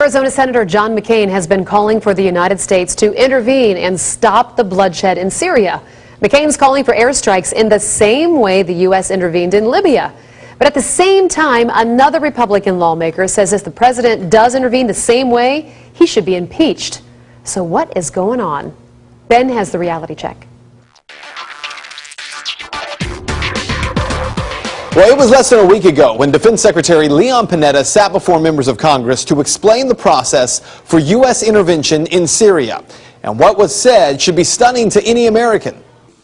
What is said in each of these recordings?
Arizona Senator John McCain has been calling for the United States to intervene and stop the bloodshed in Syria. McCain's calling for airstrikes in the same way the U.S. intervened in Libya. But at the same time, another Republican lawmaker says if the president does intervene the same way, he should be impeached. So what is going on? Ben has the reality check. Well, it was less than a week ago when Defense Secretary Leon Panetta sat before members of Congress to explain the process for U.S. intervention in Syria. And what was said should be stunning to any American.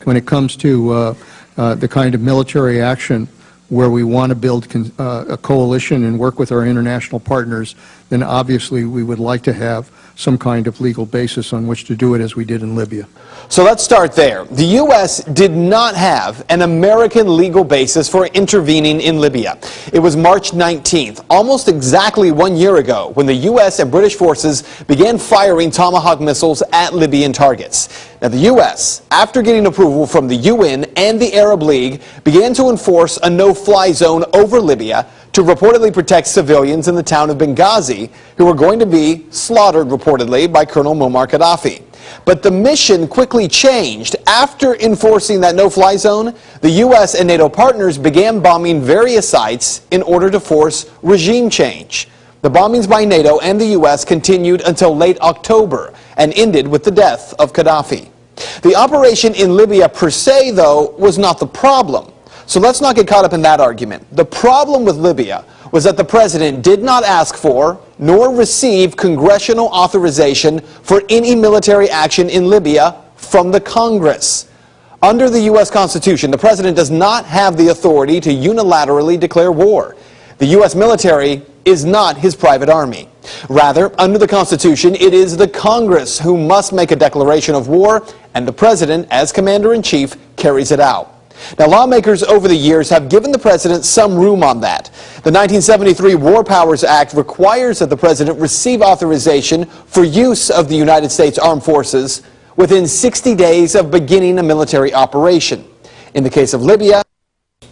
When it comes to the kind of military action where we want to build a coalition and work with our international partners, then obviously we would like to have some kind of legal basis on which to do it, as we did in Libya. So let's start there. The U.S. did not have an American legal basis for intervening in Libya. It was March 19th, almost exactly 1 year ago, when the U.S. and British forces began firing Tomahawk missiles at Libyan targets. Now, the U.S., after getting approval from the UN and the Arab League, began to enforce a no-fly zone over Libya to reportedly protect civilians in the town of Benghazi who were going to be slaughtered, reportedly, by Colonel Muammar Gaddafi. But the mission quickly changed. After enforcing that no-fly zone, the U.S. and NATO partners began bombing various sites in order to force regime change. The bombings by NATO and the U.S. continued until late October and ended with the death of Gaddafi. The operation in Libya per se, though, was not the problem. So let's not get caught up in that argument. The problem with Libya was that the president did not ask for nor receive congressional authorization for any military action in Libya from the Congress. Under the U.S. Constitution, the president does not have the authority to unilaterally declare war. The U.S. military is not his private army. Rather, under the Constitution, it is the Congress who must make a declaration of war, and the president, as commander-in-chief, carries it out. Now, lawmakers over the years have given the president some room on that. The 1973 War Powers Act requires that the president receive authorization for use of the United States Armed Forces within 60 days of beginning a military operation. In the case of Libya,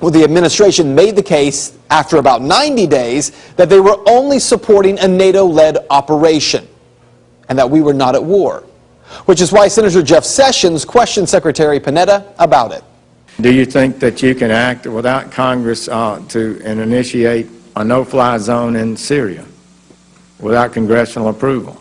well, the administration made the case after about 90 days that they were only supporting a NATO-led operation and that we were not at war, which is why Senator Jeff Sessions questioned Secretary Panetta about it. Do you think that you can act without Congress and initiate a no-fly zone in Syria without congressional approval?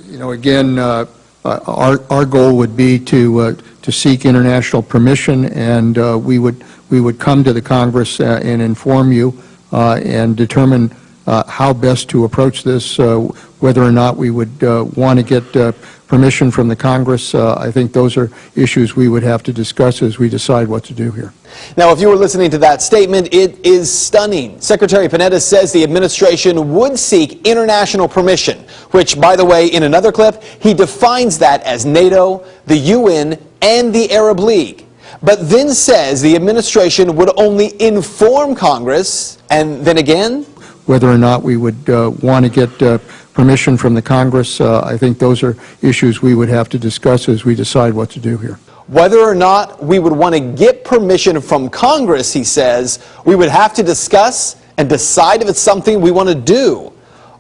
You know, again, our goal would be to seek international permission, and we would come to the Congress and inform you and determine how best to approach this, whether or not we would want to get permission from the Congress. I think those are issues we would have to discuss as we decide what to do here. Now, if you were listening to that statement, it is stunning. Secretary Panetta says the administration would seek international permission, which, by the way, in another clip, he defines that as NATO, the UN, and the Arab League. But then says the administration would only inform Congress, and then again, whether or not we would want to get permission from the Congress. I think those are issues we would have to discuss as we decide what to do here. Whether or not we would want to get permission from Congress, he says, we would have to discuss and decide if it's something we want to do.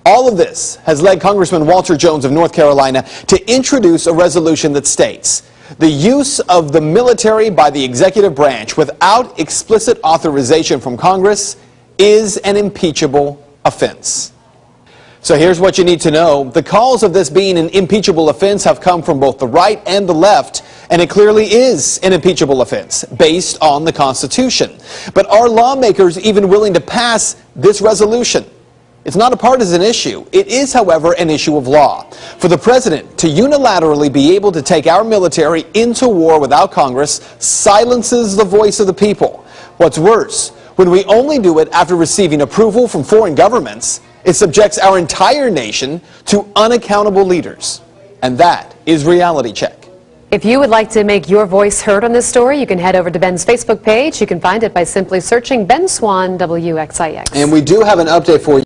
All of this has led Congressman Walter Jones of North Carolina to introduce a resolution that states, the use of the military by the executive branch without explicit authorization from Congress is an impeachable offense. So here's what you need to know. The calls of this being an impeachable offense have come from both the right and the left, and it clearly is an impeachable offense based on the Constitution. But are lawmakers even willing to pass this resolution? It's not a partisan issue. It is, however, an issue of law. For the president to unilaterally be able to take our military into war without Congress silences the voice of the people. What's worse, when we only do it after receiving approval from foreign governments, it subjects our entire nation to unaccountable leaders. And that is Reality Check. If you would like to make your voice heard on this story, you can head over to Ben's Facebook page. You can find it by simply searching Ben Swan WXIX. And we do have an update for you.